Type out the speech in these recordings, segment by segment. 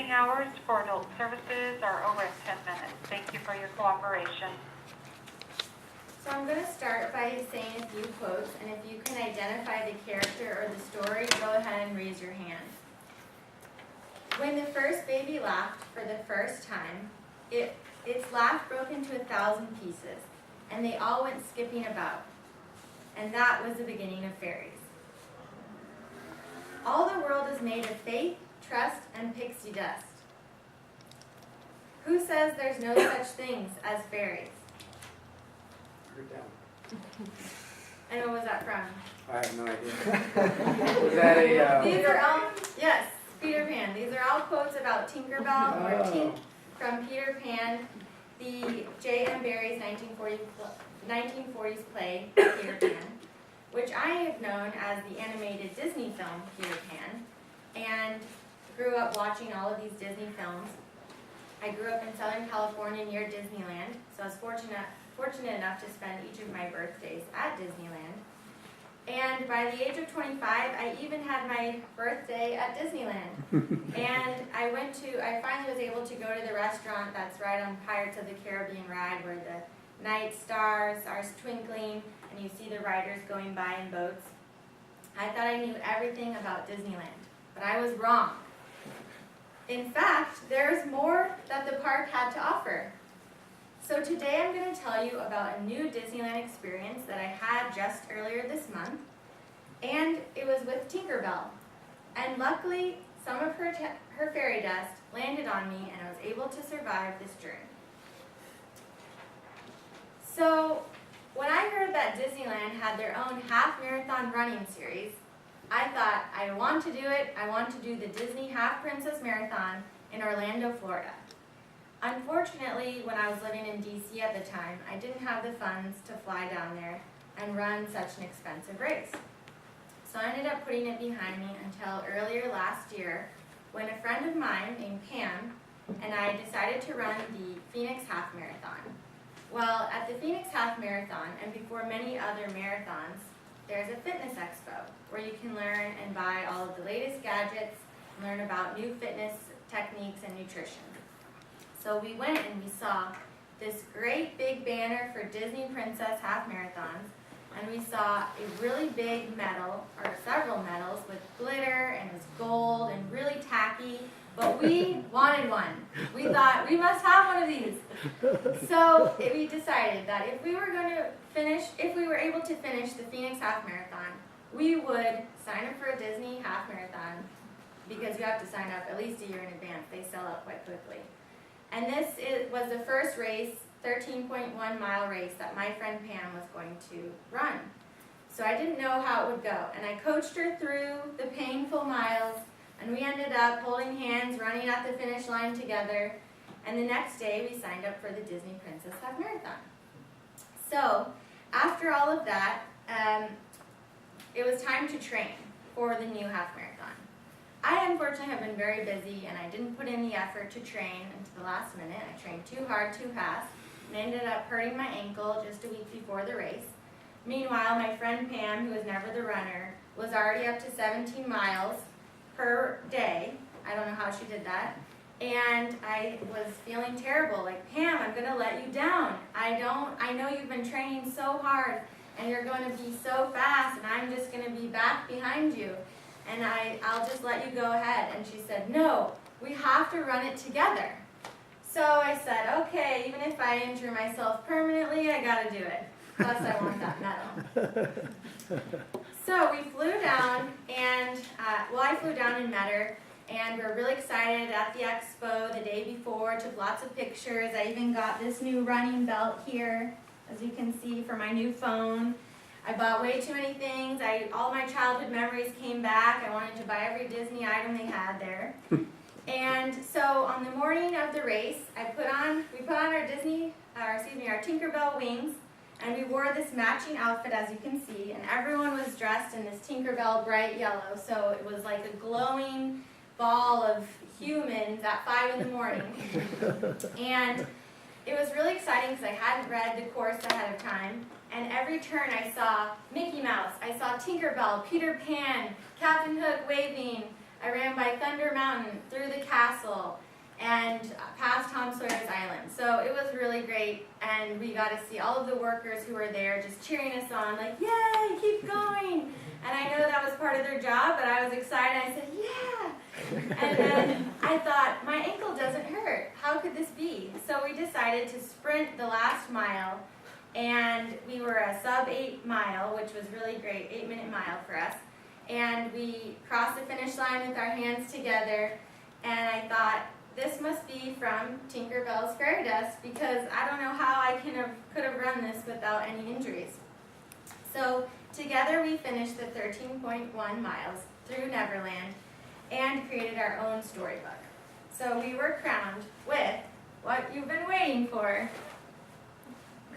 opening hours for adult services are over in 10 minutes. Thank you for your cooperation. So I'm going to start by saying a few quotes, and if you can identify the character or the story, go ahead and raise your hand. When the first baby laughed for the first time, its laugh broke into 1,000 pieces, and they all went skipping about. And that was the beginning of fairies. All the world is made of faith, trust, and pixie dust. Who says there's no such things as fairies? And what was that from? I have no idea. Was that a... These are all, yes, Peter Pan. These are all quotes about Tinkerbell or Tink from Peter Pan, the J.M. Barrie's 1940s play, Peter Pan, which I have known as the animated Disney film Peter Pan, and grew up watching all of these Disney films. I grew up in Southern California near Disneyland, so I was fortunate enough to spend each of my birthdays at Disneyland. And by the age of 25, I even had my birthday at Disneyland. And I finally was able to go to the restaurant that's right on Pirates of the Caribbean ride, where the night stars are twinkling and you see the riders going by in boats. I thought I knew everything about Disneyland, but I was wrong. In fact, there's more that the park had to offer. So today I'm going to tell you about a new Disneyland experience that I had just earlier this month, and it was with Tinkerbell. And luckily, some of her fairy dust landed on me, and I was able to survive this journey. So when I heard that Disneyland had their own half-marathon running series, I thought, I want to do it. I want to do the Disney Half Princess Marathon in Orlando, Florida. Unfortunately, when I was living in DC at the time, I didn't have the funds to fly down there and run such an expensive race. So I ended up putting it behind me until earlier last year, when a friend of mine named Pam and I decided to run the Phoenix Half Marathon. Well, at the Phoenix Half Marathon, and before many other marathons, there's a fitness expo where you can learn and buy all of the latest gadgets, and learn about new fitness techniques and nutrition. So we went and we saw this great big banner for Disney Princess Half Marathons, and we saw a really big medal, or several medals, with glitter, and it was gold and really tacky, but we wanted one. We thought, we must have one of these. So we decided that if we were able to finish the Phoenix Half Marathon, we would sign up for a Disney Half Marathon, because you have to sign up at least a year in advance. They sell out quite quickly. And this was the first race, 13.1-mile race, that my friend Pam was going to run. So I didn't know how it would go. And I coached her through the painful miles, and we ended up holding hands, running at the finish line together. And the next day, we signed up for the Disney Princess Half Marathon. So after all of that, it was time to train for the new half marathon. I unfortunately have been very busy, and I didn't put in the effort to train until the last minute. I trained too hard, too fast, and ended up hurting my ankle just a week before the race. Meanwhile, my friend Pam, who was never the runner, was already up to 17 miles per day. I don't know how she did that. And I was feeling terrible, like, Pam, I'm going to let you down. I know you've been training so hard, and you're going to be so fast, and I'm just going to be back behind you. And I'll just let you go ahead. And she said, no, we have to run it together. So I said, okay, even if I injure myself permanently, I got to do it. Plus, I want that medal. So we flew down, and, I flew down and met her, and we were really excited at the expo the day before, took lots of pictures. I even got this new running belt here, as you can see, for my new phone. I bought way too many things. All my childhood memories came back. I wanted to buy every Disney item they had there. And so on the morning of the race, we put on our Tinkerbell wings, and we wore this matching outfit, as you can see, and everyone was dressed in this Tinkerbell bright yellow, so it was like a glowing ball of humans at 5 in the morning. And it was really exciting because I hadn't read the course ahead of time. And every turn I saw Mickey Mouse, I saw Tinkerbell, Peter Pan, Captain Hook waving. I ran by Thunder Mountain, through the castle, to see all of the workers who were there just cheering us on, like, yay, keep going. And I know that was part of their job, but I was excited. I said, yeah. And then I thought, my ankle doesn't hurt. How could this be? So we decided to sprint the last mile, and we were a sub 8 mile, which was really great, 8-minute mile for us. And we crossed the finish line with our hands together, and I thought, this must be from Tinkerbell's fairy dust, because I don't know how I could have run this without any injuries. So together we finished the 13.1 miles through Neverland and created our own storybook. So we were crowned with what you've been waiting for.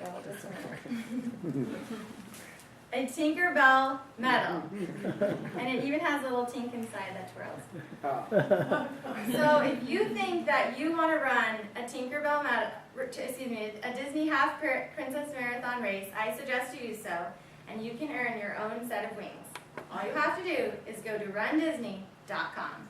Go just a minute. A Tinkerbell medal. And it even has a little tink inside that twirls. Oh. So if you think that you want to run a Tinkerbell a Disney Half Princess Marathon race, I suggest you do so, and you can earn your own set of wings. All you have to do is go to rundisney.com.